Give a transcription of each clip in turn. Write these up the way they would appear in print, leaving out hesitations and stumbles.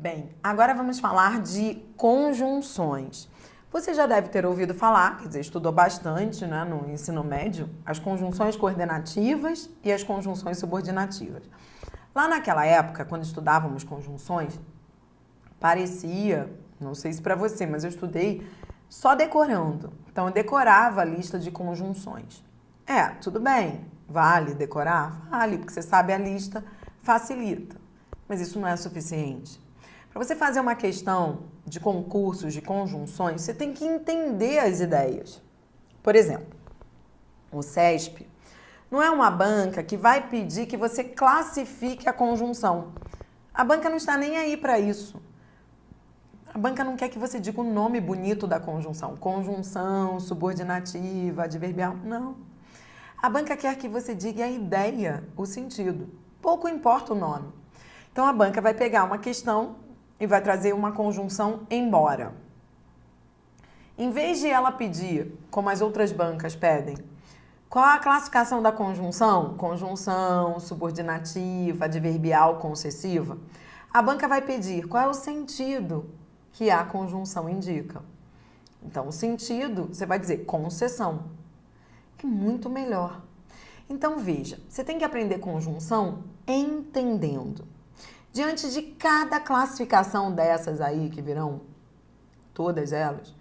Bem, agora vamos falar de conjunções. Você já deve ter ouvido falar, quer dizer, estudou bastante, né, no ensino médio, as conjunções coordenativas e as conjunções subordinativas. Lá naquela época, quando estudávamos conjunções, parecia, não sei se para você, mas eu estudei só decorando. Então, eu decorava a lista de conjunções. Tudo bem, vale decorar? Vale, porque você sabe a lista, facilita. Mas isso não é suficiente. Para você fazer uma questão de concursos de conjunções, você tem que entender as ideias. Por exemplo, o CESP não é uma banca que vai pedir que você classifique a conjunção. A banca não está nem aí para isso. A banca não quer que você diga o nome bonito da conjunção. Conjunção, subordinativa, adverbial. Não. A banca quer que você diga a ideia, o sentido. Pouco importa o nome. Então, a banca vai pegar uma questão e vai trazer uma conjunção embora. Em vez de ela pedir, como as outras bancas pedem, qual a classificação da conjunção? Conjunção, subordinativa, adverbial, concessiva. A banca vai pedir qual é o sentido que a conjunção indica. Então, o sentido, você vai dizer concessão. É muito melhor. Então, veja, você tem que aprender conjunção entendendo. Diante de cada classificação dessas aí, que virão todas elas,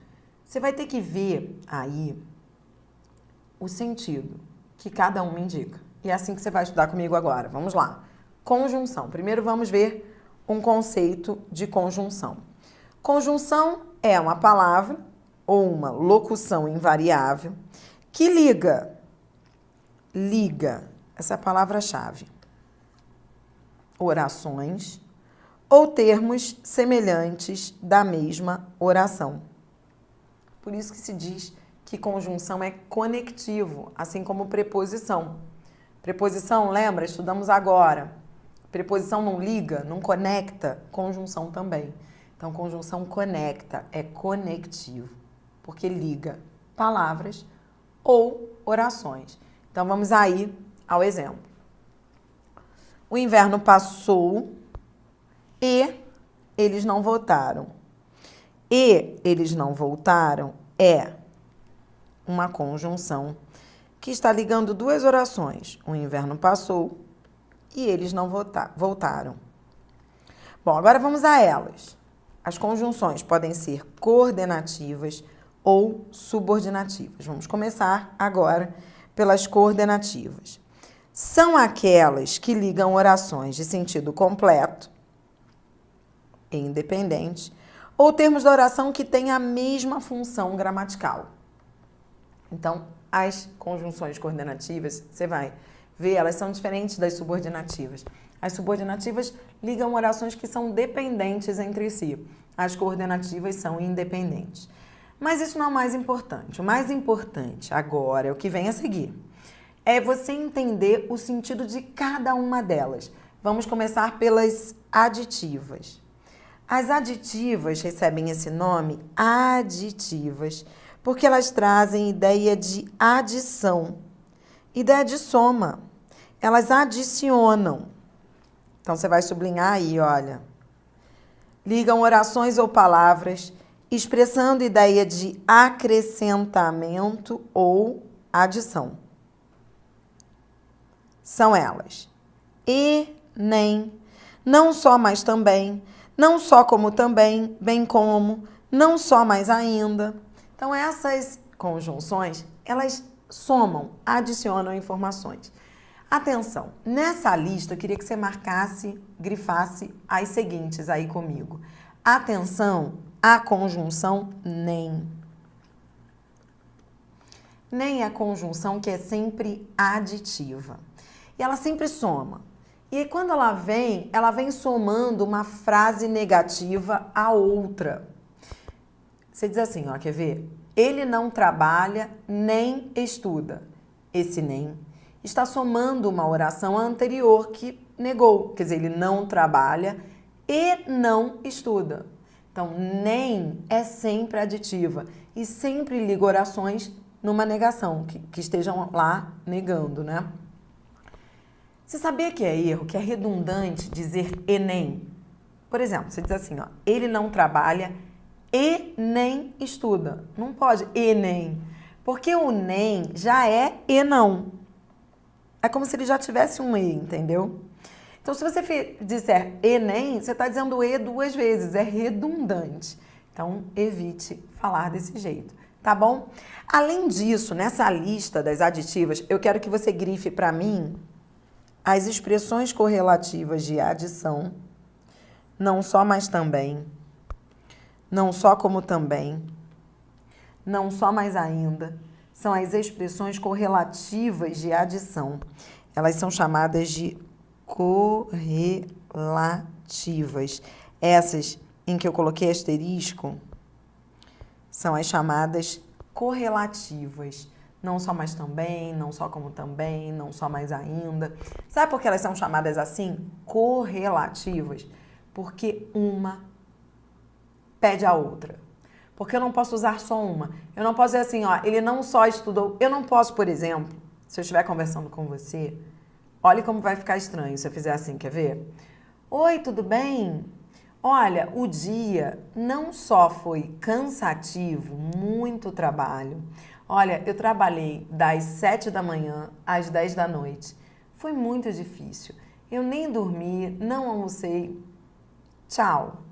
você vai ter que ver aí o sentido que cada uma indica. E é assim que você vai estudar comigo agora. Vamos lá. Conjunção. Primeiro vamos ver um conceito de conjunção. Conjunção é uma palavra ou uma locução invariável que liga, essa é a palavra-chave, orações ou termos semelhantes da mesma oração. Por isso que se diz que conjunção é conectivo, assim como preposição. Preposição, lembra? Estudamos agora. Preposição não liga, não conecta, conjunção também. Então, conjunção conecta, é conectivo, porque liga palavras ou orações. Então, vamos aí ao exemplo. O inverno passou e eles não voltaram. E eles não voltaram é uma conjunção que está ligando duas orações. O inverno passou e eles não voltaram. Bom, agora vamos a elas. As conjunções podem ser coordenativas ou subordinativas. Vamos começar agora pelas coordenativas. São aquelas que ligam orações de sentido completo e independente ou termos da oração que têm a mesma função gramatical. Então, as conjunções coordenativas, você vai ver, elas são diferentes das subordinativas. As subordinativas ligam orações que são dependentes entre si. As coordenativas são independentes. Mas isso não é o mais importante. O mais importante agora, é o que vem a seguir, é você entender o sentido de cada uma delas. Vamos começar pelas aditivas. As aditivas recebem esse nome, aditivas, porque elas trazem ideia de adição, ideia de soma. Elas adicionam. Então, você vai sublinhar aí, olha. Ligam orações ou palavras, expressando ideia de acrescentamento ou adição. São elas. E, nem, não só, mas também, não só como também, bem como, não só, mas ainda. Então, essas conjunções, elas somam, adicionam informações. Atenção, nessa lista eu queria que você marcasse, grifasse as seguintes aí comigo. Atenção à conjunção nem. Nem é a conjunção que é sempre aditiva. E ela sempre soma. E quando ela vem somando uma frase negativa a outra. Você diz assim, ó, quer ver? Ele não trabalha nem estuda. Esse nem está somando uma oração anterior que negou. Quer dizer, ele não trabalha e não estuda. Então, nem é sempre aditiva e sempre liga orações numa negação, que estejam lá negando, né? Você sabia que é erro, que é redundante dizer e nem? Por exemplo, você diz assim, ó, ele não trabalha e nem estuda. Não pode e nem, porque o nem já é e não. É como se ele já tivesse um e, entendeu? Então, se você disser e nem, você está dizendo e duas vezes, é redundante. Então, evite falar desse jeito, tá bom? Além disso, nessa lista das aditivas, eu quero que você grife para mim as expressões correlativas de adição, não só, mas também, não só como também, não só, mas ainda, são as expressões correlativas de adição. Elas são chamadas de correlativas. Essas em que eu coloquei asterisco são as chamadas correlativas. Não só, mas também, não só como também, não só, mas ainda. Sabe por que elas são chamadas assim? Correlativas. Porque uma pede a outra. Porque eu não posso usar só uma. Eu não posso dizer assim, ó, ele não só estudou. Eu não posso, por exemplo, se eu estiver conversando com você, olha como vai ficar estranho se eu fizer assim, quer ver? Oi, tudo bem? Olha, o dia não só foi cansativo, muito trabalho. Olha, eu trabalhei das 7 da manhã às 10 da noite. Foi muito difícil. Eu nem dormi, não almocei. Tchau.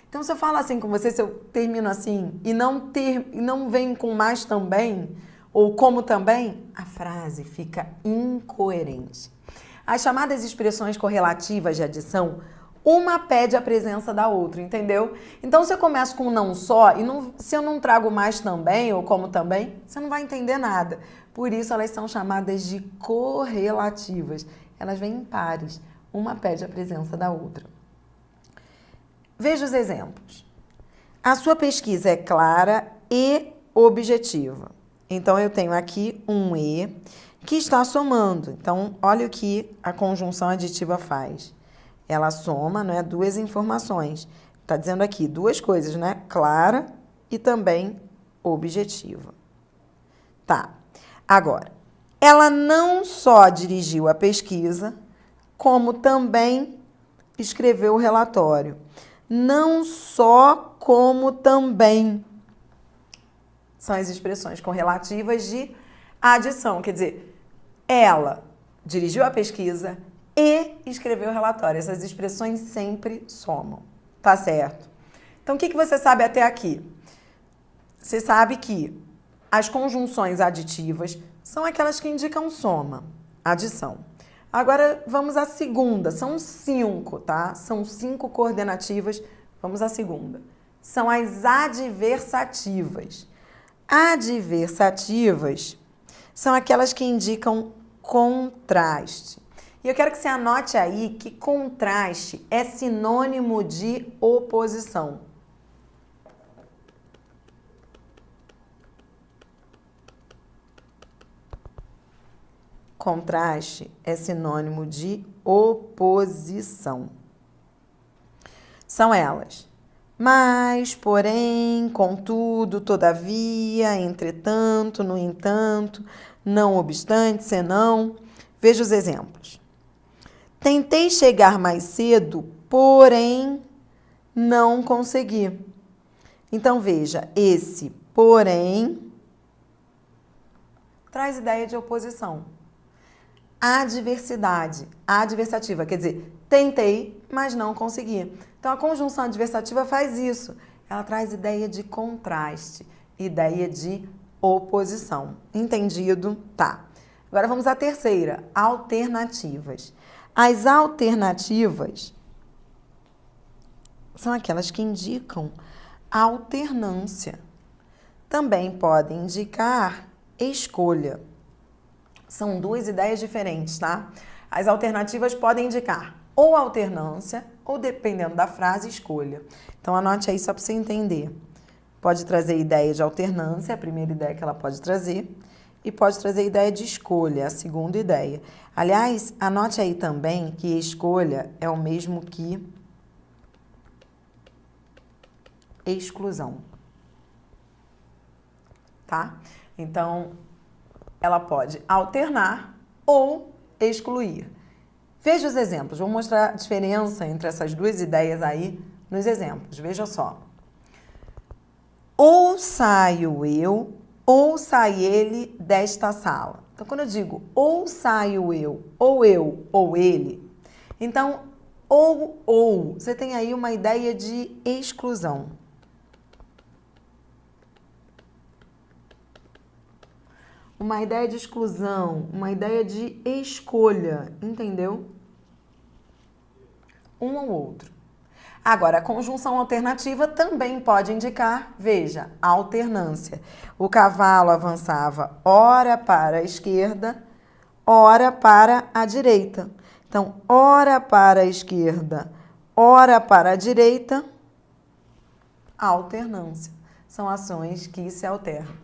Então, se eu falo assim com você, se eu termino assim e não vem com mais também, ou como também, a frase fica incoerente. As chamadas expressões correlativas de adição, uma pede a presença da outra, entendeu? Então, se eu começo com não só, e se eu não trago mais também, ou como também, você não vai entender nada. Por isso, elas são chamadas de correlativas. Elas vêm em pares, uma pede a presença da outra. Veja os exemplos. A sua pesquisa é clara e objetiva. Então, eu tenho aqui um e que está somando. Então, olha o que a conjunção aditiva faz. Ela soma, né, duas informações. Está dizendo aqui duas coisas, né? Clara e também objetiva. Tá. Agora, ela não só dirigiu a pesquisa, como também escreveu o relatório. Não só, como também. São as expressões correlativas de adição. Quer dizer, ela dirigiu a pesquisa e escreveu o relatório. Essas expressões sempre somam. Tá certo? Então, o que você sabe até aqui? Você sabe que as conjunções aditivas são aquelas que indicam soma, adição. Agora, vamos à segunda. São 5, tá? São 5 coordenativas. Vamos à segunda. São as adversativas. Adversativas são aquelas que indicam contraste. E eu quero que você anote aí que contraste é sinônimo de oposição. Contraste é sinônimo de oposição. São elas: mas, porém, contudo, todavia, entretanto, no entanto, não obstante, senão. Veja os exemplos. Tentei chegar mais cedo, porém, não consegui. Então, veja, esse porém traz ideia de oposição. Adversidade, adversativa, quer dizer, tentei, mas não consegui. Então, a conjunção adversativa faz isso. Ela traz ideia de contraste, ideia de oposição. Entendido? Tá. Agora vamos à terceira, alternativas. As alternativas são aquelas que indicam alternância. Também podem indicar escolha. São duas ideias diferentes, tá? As alternativas podem indicar ou alternância ou, dependendo da frase, escolha. Então, anote aí só para você entender. Pode trazer ideia de alternância, a primeira ideia que ela pode trazer, e pode trazer ideia de escolha, a segunda ideia. Aliás, anote aí também que escolha é o mesmo que exclusão. Tá? Então, ela pode alternar ou excluir. Veja os exemplos. Vou mostrar a diferença entre essas duas ideias aí nos exemplos. Veja só. Ou saio eu, ou sai ele desta sala. Então, quando eu digo ou saio eu, ou ele, então, ou, você tem aí uma ideia de exclusão. Uma ideia de exclusão, uma ideia de escolha, entendeu? Um ou outro. Agora, a conjunção alternativa também pode indicar, veja, alternância. O cavalo avançava ora para a esquerda, ora para a direita. Então, ora para a esquerda, ora para a direita, alternância. São ações que se alternam.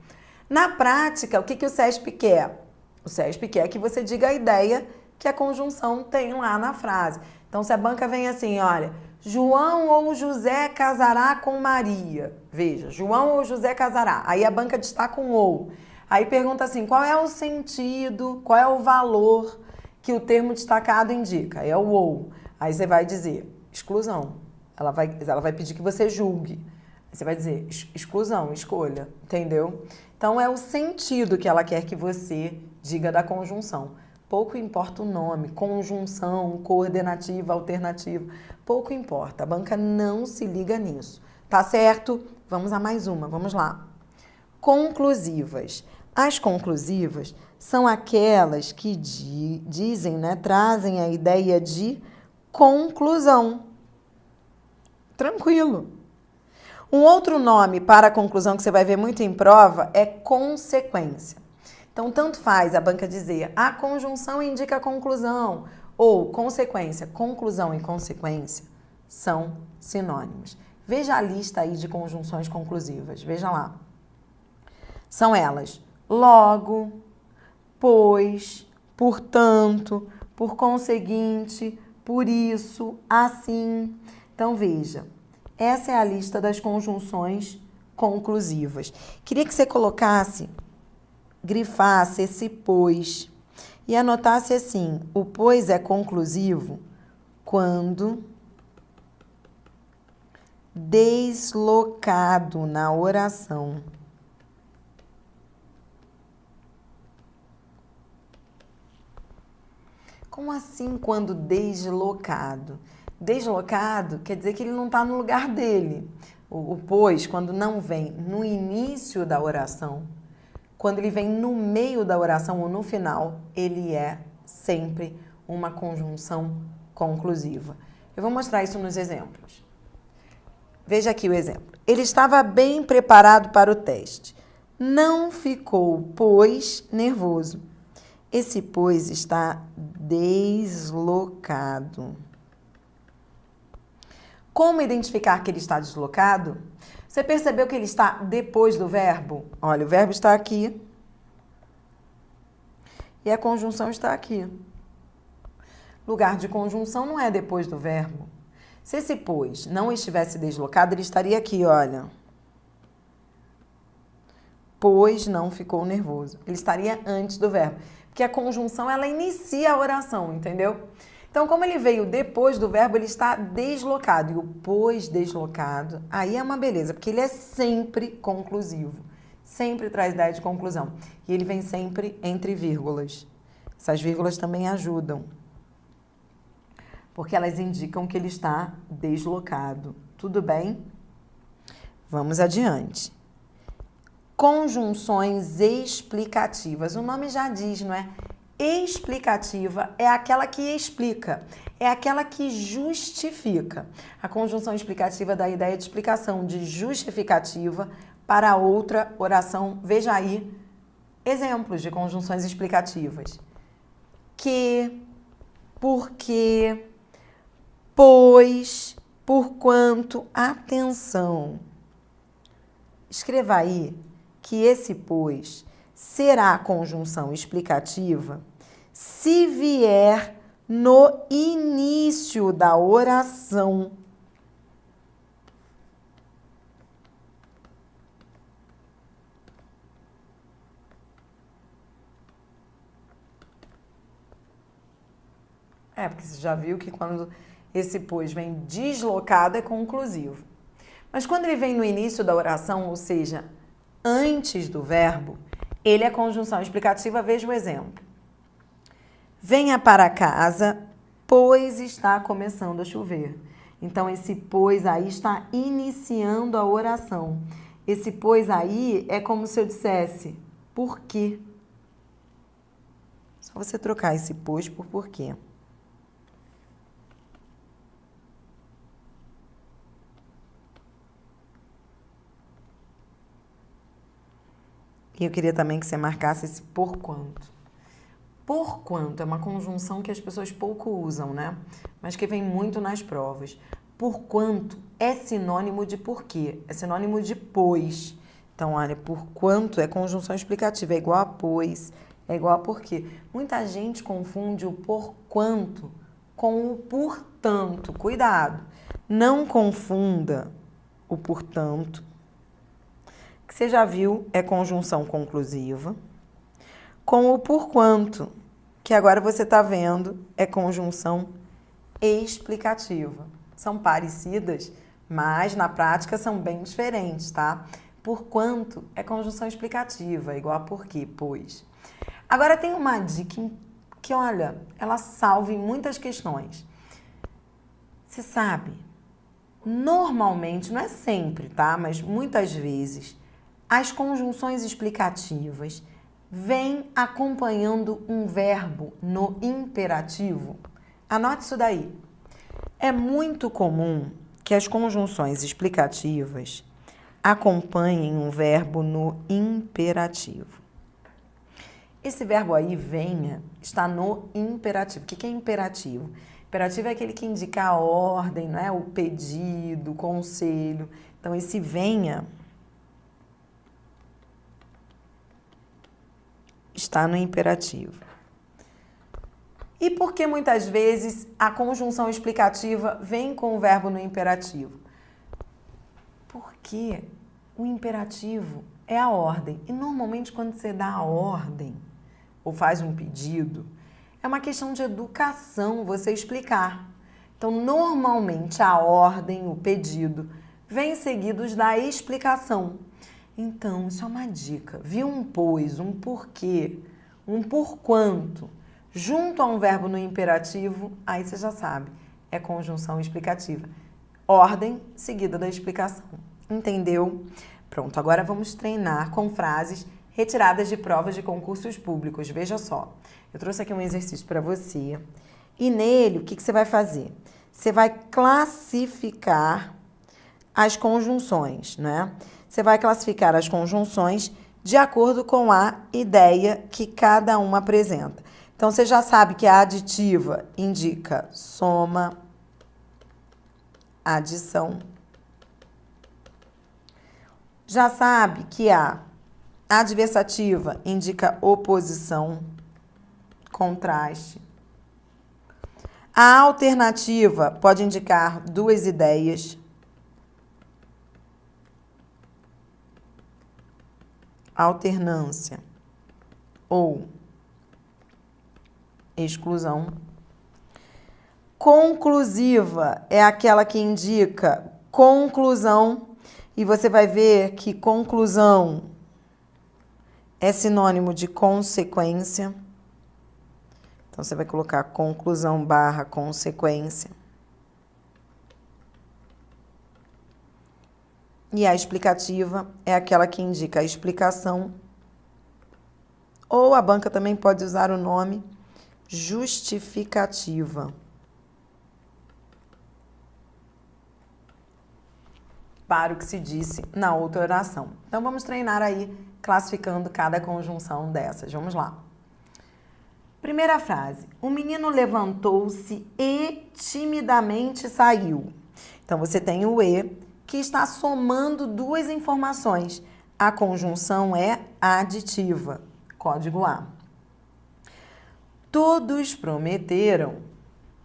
Na prática, o que o CESP quer? O CESP quer que você diga a ideia que a conjunção tem lá na frase. Então, se a banca vem assim, olha, João ou José casará com Maria. Veja, João ou José casará. Aí a banca destaca um ou. Aí pergunta assim, qual é o sentido, qual é o valor que o termo destacado indica? É o ou. Aí você vai dizer, exclusão. Ela vai pedir que você julgue. Aí você vai dizer, exclusão, escolha, entendeu? Então, é o sentido que ela quer que você diga da conjunção. Pouco importa o nome, conjunção, coordenativa, alternativa, pouco importa. A banca não se liga nisso. Tá certo? Vamos a mais uma, vamos lá. Conclusivas. As conclusivas são aquelas que dizem, né, trazem a ideia de conclusão. Tranquilo. Um outro nome para a conclusão que você vai ver muito em prova é consequência. Então, tanto faz a banca dizer a conjunção indica a conclusão ou consequência. Conclusão e consequência são sinônimos. Veja a lista aí de conjunções conclusivas. Veja lá. São elas: logo, pois, portanto, por conseguinte, por isso, assim. Então, veja. Essa é a lista das conjunções conclusivas. Queria que você colocasse, grifasse esse pois e anotasse assim: o pois é conclusivo quando deslocado na oração. Como assim quando deslocado? Deslocado quer dizer que ele não está no lugar dele. O pois, quando não vem no início da oração, quando ele vem no meio da oração ou no final, ele é sempre uma conjunção conclusiva. Eu vou mostrar isso nos exemplos. Veja aqui o exemplo. Ele estava bem preparado para o teste. Não ficou, pois, nervoso. Esse pois está deslocado. Como identificar que ele está deslocado? Você percebeu que ele está depois do verbo? Olha, o verbo está aqui e a conjunção está aqui. Lugar de conjunção não é depois do verbo. Se esse pois não estivesse deslocado, ele estaria aqui, olha. Pois não ficou nervoso. Ele estaria antes do verbo. Porque a conjunção, ela inicia a oração, entendeu? Então, como ele veio depois do verbo, ele está deslocado. E o pois deslocado, aí é uma beleza, porque ele é sempre conclusivo. Sempre traz ideia de conclusão. E ele vem sempre entre vírgulas. Essas vírgulas também ajudam, porque elas indicam que ele está deslocado. Tudo bem? Vamos adiante. Conjunções explicativas. O nome já diz, não é? Explicativa é aquela que explica, é aquela que justifica. A conjunção explicativa dá a ideia de explicação, de justificativa para outra oração. Veja aí exemplos de conjunções explicativas. Que, porque, pois, porquanto. Atenção. Escreva aí que esse pois será a conjunção explicativa se vier no início da oração. É, porque você já viu que quando esse pois vem deslocado é conclusivo. Mas quando ele vem no início da oração, ou seja, antes do verbo, ele é conjunção explicativa. Veja o exemplo. Venha para casa, pois está começando a chover. Então, esse pois aí está iniciando a oração. Esse pois aí é como se eu dissesse por quê. Só você trocar esse pois por porquê. E eu queria também que você marcasse esse por quanto. Por quanto é uma conjunção que as pessoas pouco usam, né? Mas que vem muito nas provas. Por quanto é sinônimo de porquê, é sinônimo de pois. Então, olha, por quanto é conjunção explicativa, é igual a pois, é igual a porquê. Muita gente confunde o por quanto com o portanto. Cuidado, não confunda o portanto, que você já viu é conjunção conclusiva, com o porquanto, que agora você está vendo é conjunção explicativa. São parecidas, mas na prática são bem diferentes, tá? Porquanto é conjunção explicativa, igual a porquê, pois. Agora tem uma dica que, olha, ela salva em muitas questões. Você sabe, normalmente, não é sempre, tá? Mas muitas vezes, as conjunções explicativas vêm acompanhando um verbo no imperativo. Anote isso daí. É muito comum que as conjunções explicativas acompanhem um verbo no imperativo. Esse verbo aí, venha, está no imperativo. O que é imperativo? Imperativo é aquele que indica a ordem, não é? O pedido, o conselho. Então, esse venha está no imperativo. E por que muitas vezes a conjunção explicativa vem com o verbo no imperativo? Porque o imperativo é a ordem. E normalmente quando você dá a ordem ou faz um pedido, é uma questão de educação você explicar. Então, normalmente a ordem, o pedido, vem seguidos da explicação. Então, isso é uma dica. Viu um pois, um porquê, um porquanto, junto a um verbo no imperativo, aí você já sabe, é conjunção explicativa. Ordem seguida da explicação. Entendeu? Pronto, agora vamos treinar com frases retiradas de provas de concursos públicos. Veja só, eu trouxe aqui um exercício para você e nele, o que você vai fazer? Você vai classificar as conjunções, né? Você vai classificar as conjunções de acordo com a ideia que cada uma apresenta. Então, você já sabe que a aditiva indica soma, adição. Já sabe que a adversativa indica oposição, contraste. A alternativa pode indicar duas ideias. Alternância ou exclusão. Conclusiva é aquela que indica conclusão, e você vai ver que conclusão é sinônimo de consequência. Então, você vai colocar conclusão barra consequência. E a explicativa é aquela que indica a explicação, ou a banca também pode usar o nome justificativa. Para o que se disse na outra oração. Então, vamos treinar aí, classificando cada conjunção dessas. Vamos lá. Primeira frase. O menino levantou-se e timidamente saiu. Então, você tem o e, que está somando duas informações. A conjunção é aditiva. Código A. Todos prometeram,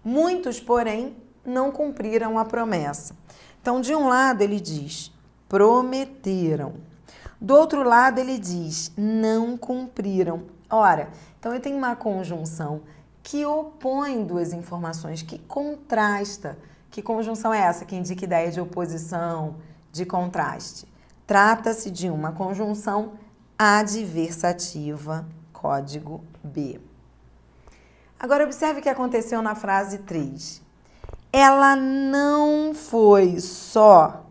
muitos, porém, não cumpriram a promessa. Então, de um lado, ele diz, prometeram. Do outro lado, ele diz, não cumpriram. Ora, então eu tenho uma conjunção que opõe duas informações, que contrasta. Que conjunção é essa que indica ideia de oposição, de contraste? Trata-se de uma conjunção adversativa, código B. Agora, observe o que aconteceu na frase 3. Ela não foi só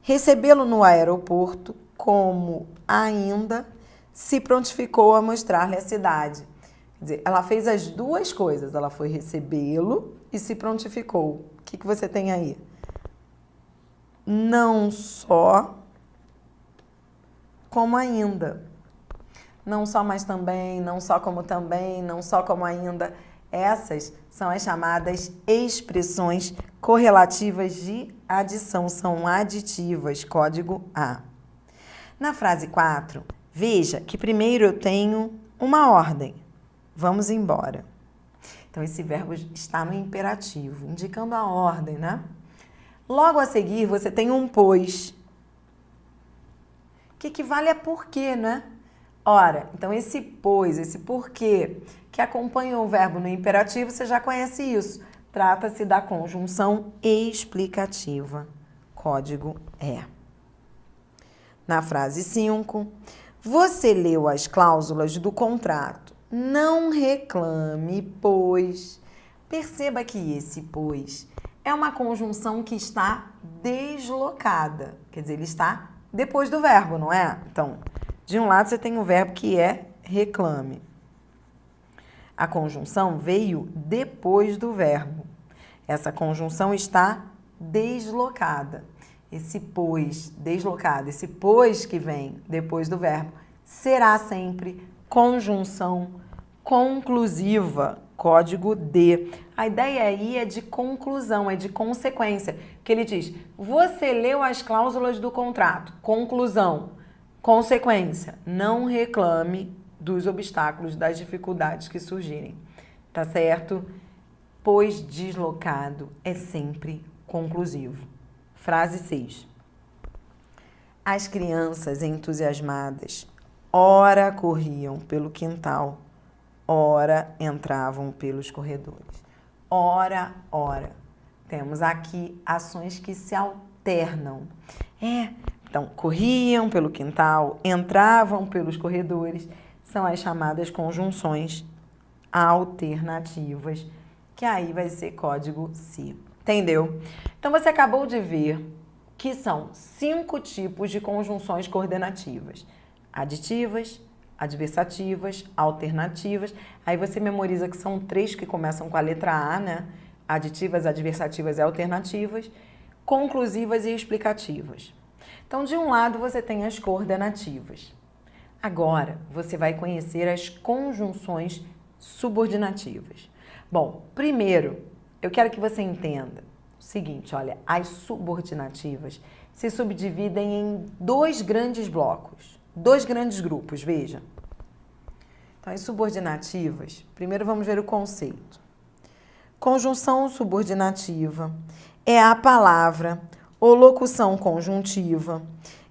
recebê-lo no aeroporto, como ainda se prontificou a mostrar-lhe a cidade. Quer dizer, ela fez as duas coisas. Ela foi recebê-lo e se prontificou. O que você tem aí? Não só, como ainda. Não só, mas também, não só como também, não só como ainda. Essas são as chamadas expressões correlativas de adição, são aditivas, código A. Na frase 4, veja que primeiro eu tenho uma ordem. Vamos embora. Então, esse verbo está no imperativo, indicando a ordem, né? Logo a seguir, você tem um pois, que equivale a porquê, né? Ora, então esse pois, esse porquê, que acompanha o verbo no imperativo, você já conhece isso. Trata-se da conjunção explicativa, código E. Na frase 5, você leu as cláusulas do contrato. Não reclame, pois. Perceba que esse pois é uma conjunção que está deslocada. Quer dizer, ele está depois do verbo, não é? Então, de um lado você tem o verbo que é reclame. A conjunção veio depois do verbo. Essa conjunção está deslocada. Esse pois deslocado, esse pois que vem depois do verbo, será sempre conjunção conclusiva, código D. A ideia aí é de conclusão, é de consequência. Que ele diz, você leu as cláusulas do contrato. Conclusão, consequência, não reclame dos obstáculos, das dificuldades que surgirem. Tá certo? Pois deslocado é sempre conclusivo. Frase 6. As crianças entusiasmadas, ora corriam pelo quintal, ora entravam pelos corredores. Ora, ora. Temos aqui ações que se alternam. Então, corriam pelo quintal, entravam pelos corredores. São as chamadas conjunções alternativas, que aí vai ser código C. Entendeu? Então, você acabou de ver que são 5 tipos de conjunções coordenativas. Aditivas, adversativas, alternativas. Aí você memoriza que são 3 que começam com a letra A, né? Aditivas, adversativas e alternativas. Conclusivas e explicativas. Então, de um lado, você tem as coordenativas. Agora, você vai conhecer as conjunções subordinativas. Bom, primeiro, eu quero que você entenda o seguinte, olha, as subordinativas se subdividem em 2 grandes blocos, 2 grandes grupos, veja. Então, as subordinativas, primeiro vamos ver o conceito. Conjunção subordinativa é a palavra ou locução conjuntiva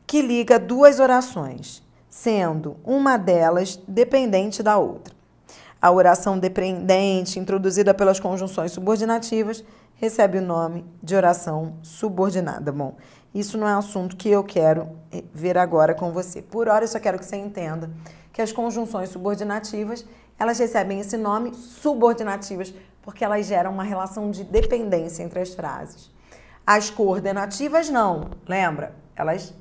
que liga 2 orações, sendo uma delas dependente da outra. A oração dependente, introduzida pelas conjunções subordinativas, recebe o nome de oração subordinada. Bom, isso não é assunto que eu quero ver agora com você. Por hora, eu só quero que você entenda que as conjunções subordinativas, elas recebem esse nome subordinativas porque elas geram uma relação de dependência entre as frases. As coordenativas não, lembra? Elas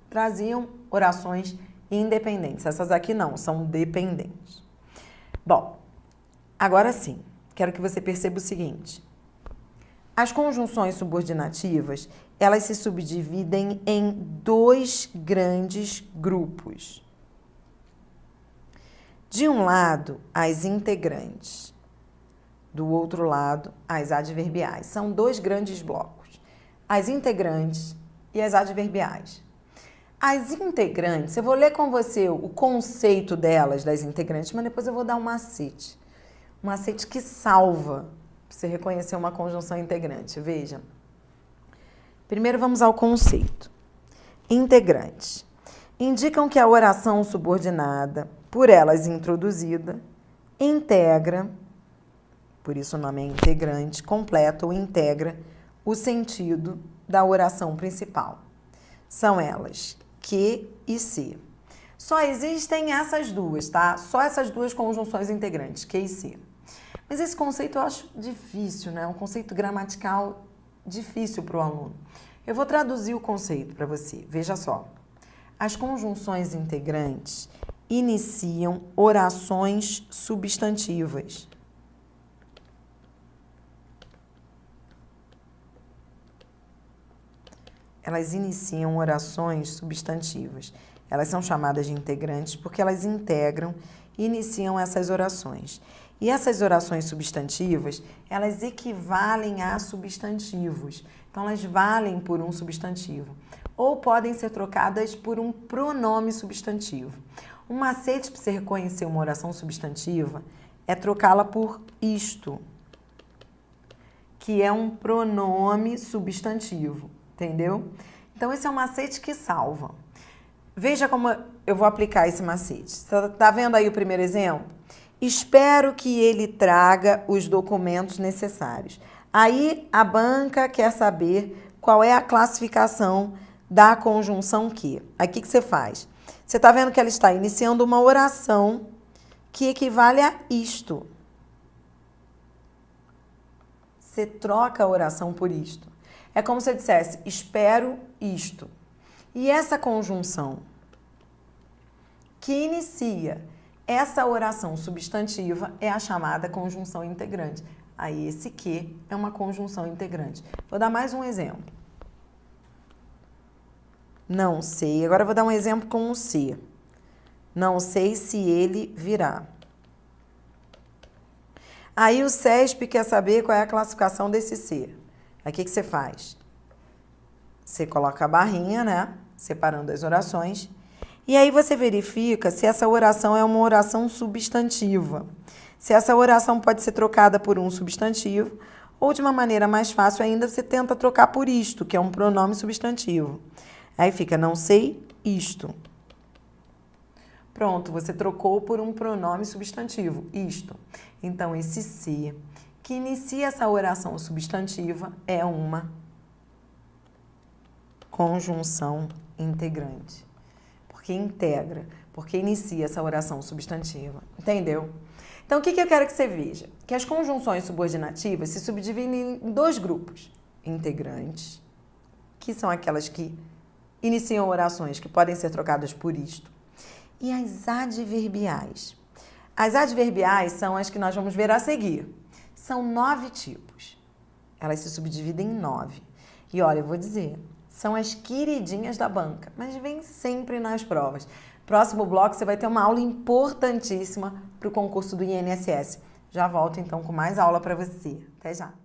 traziam orações independentes. Essas aqui não, são dependentes. Bom, agora sim, quero que você perceba o seguinte. As conjunções subordinativas, elas se subdividem em 2 grandes grupos. De um lado, as integrantes. Do outro lado, as adverbiais. São 2 grandes blocos. As integrantes e as adverbiais. As integrantes, eu vou ler com você o conceito delas, das integrantes, mas depois eu vou dar um macete. Um macete que salva para você reconhecer uma conjunção integrante. Veja. Primeiro vamos ao conceito. Integrantes. Indicam que a oração subordinada, por elas introduzida, integra por isso o nome é integrante, completa ou integra o sentido da oração principal. São elas que e se. Só existem essas duas, tá? Só essas duas conjunções integrantes, que e se. Mas esse conceito eu acho difícil, né? Um conceito gramatical difícil para o aluno. Eu vou traduzir o conceito para você. Veja só. As conjunções integrantes iniciam orações substantivas. Elas iniciam orações substantivas. Elas são chamadas de integrantes porque elas integram e iniciam essas orações. E essas orações substantivas, elas equivalem a substantivos. Então, elas valem por um substantivo. Ou podem ser trocadas por um pronome substantivo. Um macete para você reconhecer uma oração substantiva é trocá-la por isto, que é um pronome substantivo, entendeu? Então, esse é um macete que salva. Veja como eu vou aplicar esse macete. Você está vendo aí o primeiro exemplo? Espero que ele traga os documentos necessários. Aí a banca quer saber qual é a classificação da conjunção que. Aqui que você faz? Você está vendo que ela está iniciando uma oração que equivale a isto. Você troca a oração por isto. É como se eu dissesse, espero isto. E essa conjunção que inicia essa oração substantiva é a chamada conjunção integrante. Aí esse que é uma conjunção integrante. Vou dar mais um exemplo. Não sei. Agora eu vou dar um exemplo com um se. Não sei se ele virá. Aí o CESP quer saber qual é a classificação desse se. Aí o que você faz? Você coloca a barrinha, né? Separando as orações. E aí você verifica se essa oração é uma oração substantiva. Se essa oração pode ser trocada por um substantivo, ou de uma maneira mais fácil ainda, você tenta trocar por isto, que é um pronome substantivo. Aí fica, não sei isto. Pronto, você trocou por um pronome substantivo, isto. Então, esse se, que inicia essa oração substantiva, é uma conjunção integrante. Porque integra, porque inicia essa oração substantiva. Entendeu? Então, o que eu quero que você veja? Que as conjunções subordinativas se subdividem em dois grupos. Integrantes, que são aquelas que iniciam orações que podem ser trocadas por isto. E as adverbiais. As adverbiais são as que nós vamos ver a seguir. São 9 tipos. Elas se subdividem em 9. E olha, eu vou dizer, são as queridinhas da banca, mas vem sempre nas provas. Próximo bloco você vai ter uma aula importantíssima para o concurso do INSS. Já volto então com mais aula para você. Até já!